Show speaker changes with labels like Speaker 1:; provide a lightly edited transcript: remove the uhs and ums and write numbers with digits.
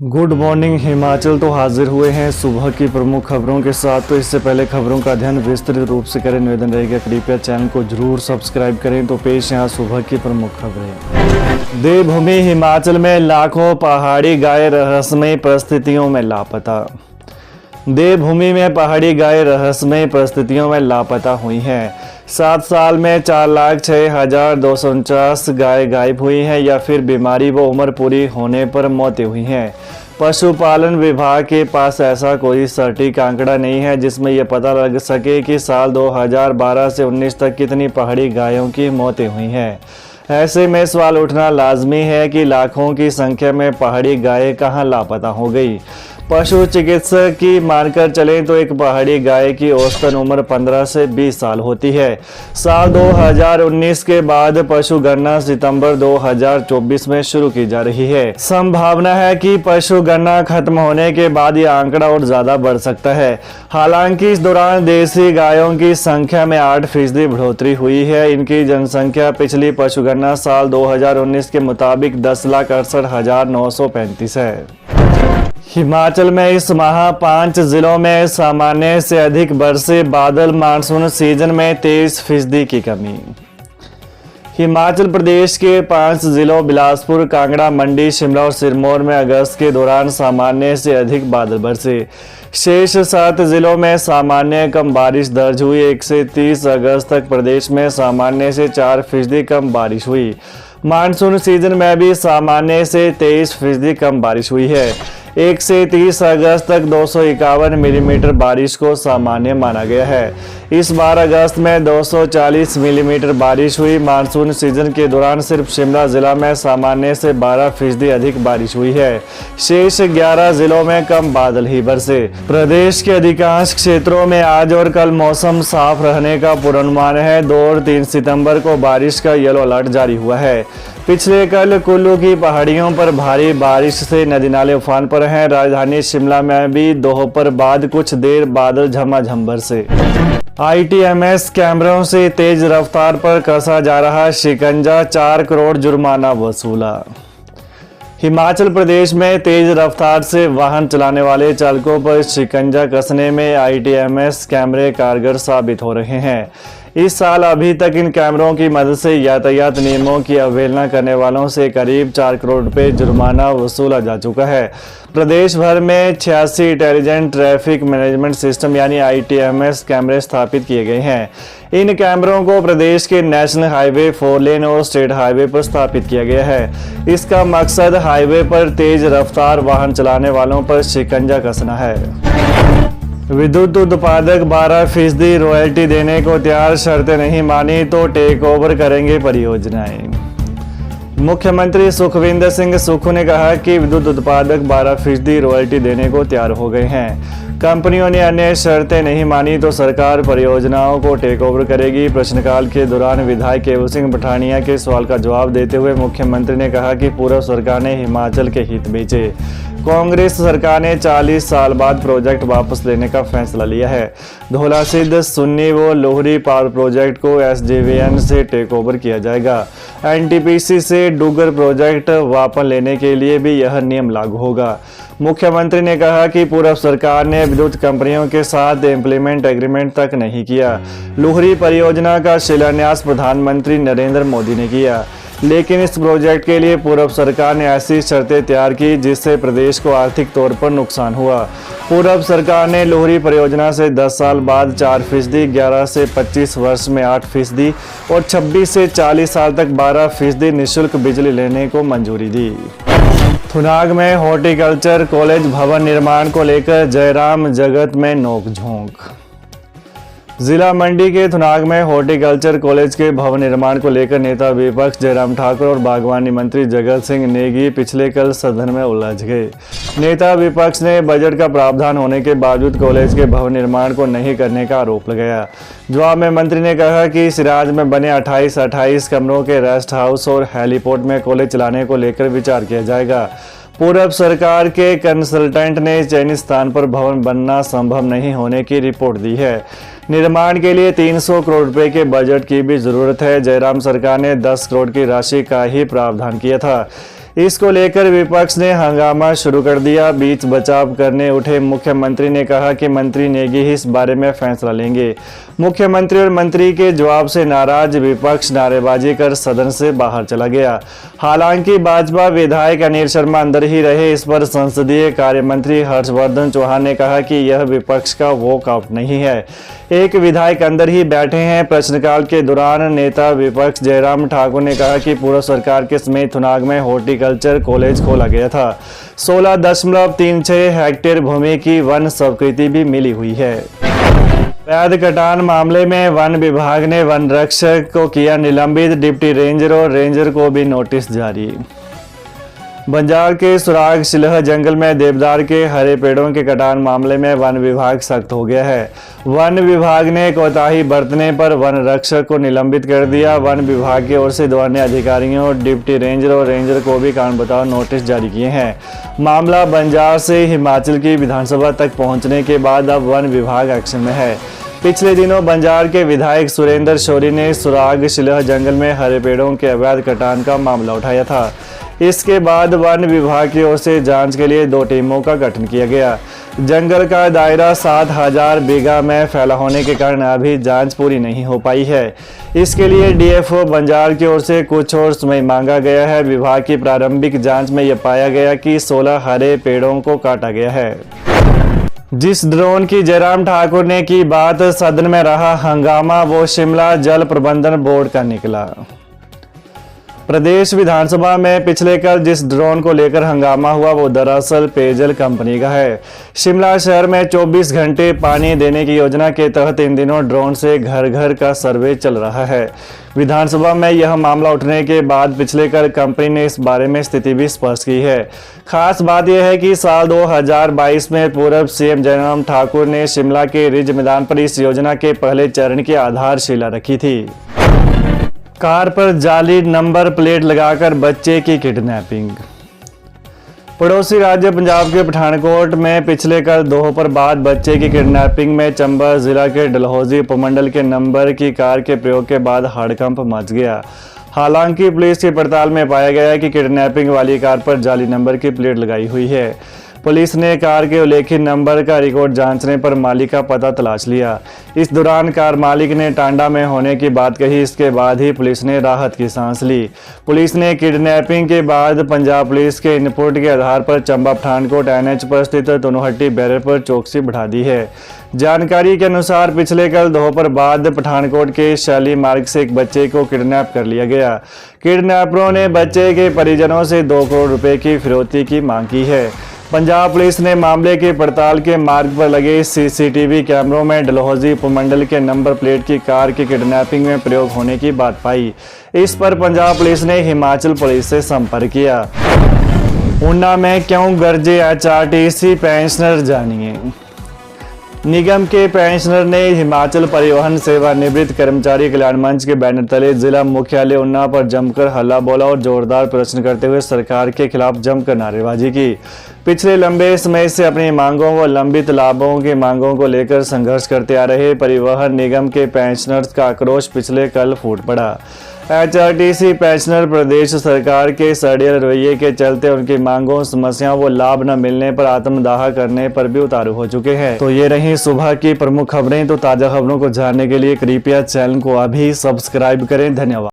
Speaker 1: Good morning Himachal तो हाजिर हुए हैं सुबह की प्रमुख खबरों के साथ। तो इससे पहले खबरों का अध्ययन विस्तृत रूप से करें, निवेदन रहेगा कृपया चैनल को जरूर सब्सक्राइब करें। तो पेश यहाँ सुबह की प्रमुख खबरें। देवभूमि हिमाचल में लाखों पहाड़ी गाय रहस्यमय परिस्थितियों में लापता। देवभूमि में पहाड़ी गाय रहस्यमय परिस्थितियों में लापता हुई हैं। 7 साल में 4,06,249 गाय गायब हुई हैं या फिर बीमारी व उम्र पूरी होने पर मौतें हुई हैं। पशुपालन विभाग के पास ऐसा कोई सटीक आंकड़ा नहीं है जिसमें यह पता लग सके कि साल 2012 से 19 तक कितनी पहाड़ी गायों की मौतें हुई हैं। ऐसे में सवाल उठना लाजमी है कि लाखों की संख्या में पहाड़ी गायें कहां लापता हो गई। पशु चिकित्सक की मानकर चलें तो एक पहाड़ी गाय की औसतन उम्र 15 से 20 साल होती है। साल 2019 के बाद पशु गणना सितंबर 2024 में शुरू की जा रही है। संभावना है कि पशु गणना खत्म होने के बाद यह आंकड़ा और ज्यादा बढ़ सकता है। हालांकि इस दौरान देसी गायों की संख्या में 8% बढ़ोतरी हुई है। इनकी जनसंख्या पिछली पशु गणना साल 2019 के मुताबिक 10,68,935 है। हिमाचल में इस माह 5 जिलों में सामान्य से अधिक बरसे बादल, मानसून सीजन में 23% की कमी। हिमाचल प्रदेश के 5 जिलों बिलासपुर, कांगड़ा, मंडी, शिमला और सिरमौर में अगस्त के दौरान सामान्य से अधिक बादल बरसे। शेष 7 जिलों में सामान्य कम बारिश दर्ज हुई। 1 से 30 अगस्त तक प्रदेश में सामान्य से 4% कम बारिश हुई। मानसून सीजन में भी सामान्य से 23% कम बारिश हुई है। 1 से 30 अगस्त तक 251 मिलीमीटर बारिश को सामान्य माना गया है। इस बार अगस्त में 240 मिलीमीटर बारिश हुई। मानसून सीजन के दौरान सिर्फ शिमला जिला में सामान्य से 12% अधिक बारिश हुई है। शेष 11 जिलों में कम बादल ही बरसे। प्रदेश के अधिकांश क्षेत्रों में आज और कल मौसम साफ रहने का पूर्वानुमान है। 2 और 3 सितंबर को बारिश का येलो अलर्ट जारी हुआ है। पिछले कल कुल्लू की पहाड़ियों पर भारी बारिश से नदी नाले उफान पर हैं। राजधानी शिमला में भी दोपहर बाद कुछ देर बादल झमाझम बरसे। ITMS कैमरों से तेज रफ्तार पर कसा जा रहा शिकंजा, 4 करोड़ जुर्माना वसूला। हिमाचल प्रदेश में तेज रफ्तार से वाहन चलाने वाले चालकों पर शिकंजा कसने में ITMS कैमरे कारगर साबित हो रहे हैं। इस साल अभी तक इन कैमरों की मदद से यातायात नियमों की अवहेलना करने वालों से करीब 4 करोड़ रुपए जुर्माना वसूला जा चुका है। प्रदेश भर में 86 इंटेलिजेंट ट्रैफिक मैनेजमेंट सिस्टम यानी ITMS कैमरे स्थापित किए गए हैं। इन कैमरों को प्रदेश के नेशनल हाईवे, 4 लेन और स्टेट हाईवे पर स्थापित किया गया है। इसका मकसद हाईवे पर तेज रफ्तार वाहन चलाने वालों पर शिकंजा कसना है। विद्युत उत्पादक 12% रॉयल्टी देने को तैयार, शर्तें नहीं मानी तो टेक ओवर करेंगे परियोजनाएं। मुख्यमंत्री सुखविंदर सिंह सुक्खू ने कहा कि विद्युत उत्पादक 12% रॉयल्टी देने को तैयार हो गए हैं। कंपनियों ने अन्य शर्तें नहीं मानी तो सरकार परियोजनाओं को टेक ओवर करेगी। प्रश्नकाल के दौरान विधायक केवल सिंह पठानिया के सवाल का जवाब देते हुए मुख्यमंत्री ने कहा कि पूर्व सरकार ने हिमाचल के हित बेचे। कांग्रेस सरकार ने 40 साल बाद प्रोजेक्ट वापस लेने का फैसला लिया है। धौलासिद्ध, सुन्नी व लोहरी पावर प्रोजेक्ट को SJVN से टेक ओवर किया जाएगा। NTPC से डुगर प्रोजेक्ट वापस लेने के लिए भी यह नियम लागू होगा। मुख्यमंत्री ने कहा कि पूर्व सरकार ने विद्युत कंपनियों के साथ इम्प्लीमेंट एग्रीमेंट तक नहीं किया। लोहरी परियोजना का शिलान्यास प्रधानमंत्री नरेंद्र मोदी ने किया, लेकिन इस प्रोजेक्ट के लिए पूर्व सरकार ने ऐसी शर्तें तैयार की जिससे प्रदेश को आर्थिक तौर पर नुकसान हुआ। पूर्व सरकार ने लोहरी परियोजना से 10 साल बाद 4%, 11 से 25 वर्ष में 8% और 26 से 40 साल तक 12% निःशुल्क बिजली लेने को मंजूरी दी। थुनाग में हॉर्टिकल्चर कॉलेज भवन निर्माण को लेकर जयराम जगत में नोकझोंक। जिला मंडी के थुनाग में हॉर्टिकल्चर कॉलेज के भवन निर्माण को लेकर नेता विपक्ष जयराम ठाकुर और बागवानी मंत्री जगत सिंह नेगी पिछले कल सदन में उलझ गए। नेता विपक्ष ने बजट का प्रावधान होने के बावजूद कॉलेज के भवन निर्माण को नहीं करने का आरोप लगाया। जवाब में मंत्री ने कहा कि सिराज में बने 28 कमरों के रेस्ट हाउस और हेलीपोर्ट में कॉलेज चलाने को लेकर विचार किया जाएगा। पूर्व सरकार के कंसल्टेंट ने चयनित स्थान पर भवन बनना संभव नहीं होने की रिपोर्ट दी है। निर्माण के लिए 300 करोड़ रुपए के बजट की भी जरूरत है। जयराम सरकार ने 10 करोड़ की राशि का ही प्रावधान किया था। इसको लेकर विपक्ष ने हंगामा शुरू कर दिया। बीच बचाव करने उठे मुख्यमंत्री ने कहा कि मंत्री नेगी ही इस बारे में फैसला लेंगे। मुख्यमंत्री और मंत्री के जवाब से नाराज विपक्ष नारेबाजी कर सदन से बाहर चला गया। हालांकि भाजपा विधायक अनिल शर्मा अंदर ही रहे। इस पर संसदीय कार्य मंत्री हर्षवर्धन चौहान ने कहा कि यह विपक्ष का वॉकआउट नहीं है, एक विधायक अंदर ही बैठे हैं। प्रश्नकाल के दौरान नेता विपक्ष जयराम ठाकुर ने कहा कि पूर्व सरकार के समय थुनाग में हॉर्टिकल्चर कॉलेज खोला गया था। 16.36 हेक्टेयर भूमि की वन स्वीकृति भी मिली हुई है। अवैध कटान मामले में वन विभाग ने वन रक्षक को किया निलंबित, डिप्टी रेंजर और रेंजर को भी नोटिस जारी। बंजार के सुराग शिलह जंगल में देवदार के हरे पेड़ों के कटान मामले में वन विभाग सख्त हो गया है। वन विभाग ने कोताही बरतने पर वन रक्षक को निलंबित कर दिया। वन विभाग की ओर से 2 अन्य अधिकारियों डिप्टी रेंजर और रेंजर को भी कारण बताओ नोटिस जारी किए हैं। मामला बंजार से हिमाचल की विधानसभा तक पहुंचने के बाद अब वन विभाग एक्शन में है। पिछले दिनों बंजार के विधायक सुरेंद्र शौरी ने सुराग शिलह जंगल में हरे पेड़ों के अवैध कटान का मामला उठाया था। इसके बाद वन विभाग की ओर से जांच के लिए 2 टीमों का गठन किया गया। जंगल का दायरा 7000 बीघा में फैला होने के कारण अभी जांच पूरी नहीं हो पाई है। इसके लिए डीएफओ बंजार की ओर से कुछ और समय मांगा गया है। विभाग की प्रारंभिक जांच में यह पाया गया कि 16 हरे पेड़ों को काटा गया है। जिस ड्रोन की जयराम ठाकुर ने की बात, सदन में रहा हंगामा, वो शिमला जल प्रबंधन बोर्ड का निकला। प्रदेश विधानसभा में पिछले कल जिस ड्रोन को लेकर हंगामा हुआ वो दरअसल पेयजल कंपनी का है। शिमला शहर में 24 घंटे पानी देने की योजना के तहत इन दिनों ड्रोन से घर घर का सर्वे चल रहा है। विधानसभा में यह मामला उठने के बाद पिछले कल कंपनी ने इस बारे में स्थिति भी स्पष्ट की है। खास बात यह है कि साल 2022 में पूर्व सीएम जयराम ठाकुर ने शिमला के रिज मैदान पर इस योजना के पहले चरण की आधारशिला रखी थी। कार पर जाली नंबर प्लेट लगाकर बच्चे की किडनैपिंग। पड़ोसी राज्य पंजाब के पठानकोट में पिछले कल दोपहर बाद बच्चे की किडनैपिंग में चंबा जिला के डलहौजी उपमंडल के नंबर की कार के प्रयोग के बाद हड़कंप मच गया। हालांकि पुलिस की पड़ताल में पाया गया कि किडनैपिंग वाली कार पर जाली नंबर की प्लेट लगाई हुई है। पुलिस ने कार के उल्लेखित नंबर का रिकॉर्ड जांचने पर मालिक का पता तलाश लिया। इस दौरान कार मालिक ने टांडा में होने की बात कही। इसके बाद ही पुलिस ने राहत की सांस ली। पुलिस ने किडनैपिंग के बाद पंजाब पुलिस के इनपुट के आधार पर चंबा पठानकोट एनएच पर स्थित तोनोहट्टी बैरियर पर चौकसी बढ़ा दी है। जानकारी के अनुसार पिछले कल दोपहर बाद पठानकोट के शैली मार्ग से एक बच्चे को किडनैप कर लिया गया। किडनैपरों ने बच्चे के परिजनों से 2 करोड़ रुपए की फिरौती की मांग की है। पंजाब पुलिस ने मामले की पड़ताल के मार्ग पर लगे सीसीटीवी कैमरों में डलहौजी उपमंडल के नंबर प्लेट की कार की किडनैपिंग में प्रयोग होने की बात पाई। इस पर पंजाब पुलिस ने हिमाचल पुलिस से संपर्क किया। ऊना में क्यों गरजे एचआरटीसी पेंशनर, जानिए। निगम के पेंशनर ने हिमाचल परिवहन सेवानिवृत्त कर्मचारी कल्याण मंच के बैनर तले जिला मुख्यालय ऊना पर जमकर हल्ला बोला और जोरदार प्रदर्शन करते हुए सरकार के खिलाफ जमकर नारेबाजी की। पिछले लंबे समय से अपनी मांगों व लंबित लाभों की मांगों को लेकर संघर्ष करते आ रहे परिवहन निगम के पेंशनर्स का आक्रोश पिछले कल फूट पड़ा। एचआरटीसी पेंशनर प्रदेश सरकार के सड़ियल रवैये के चलते उनकी मांगों, समस्याओं व लाभ न मिलने पर आत्मदाह करने पर भी उतारू हो चुके हैं। तो ये रही सुबह की प्रमुख खबरें। तो ताजा खबरों को जानने के लिए कृपया चैनल को अभी सब्सक्राइब करें। धन्यवाद।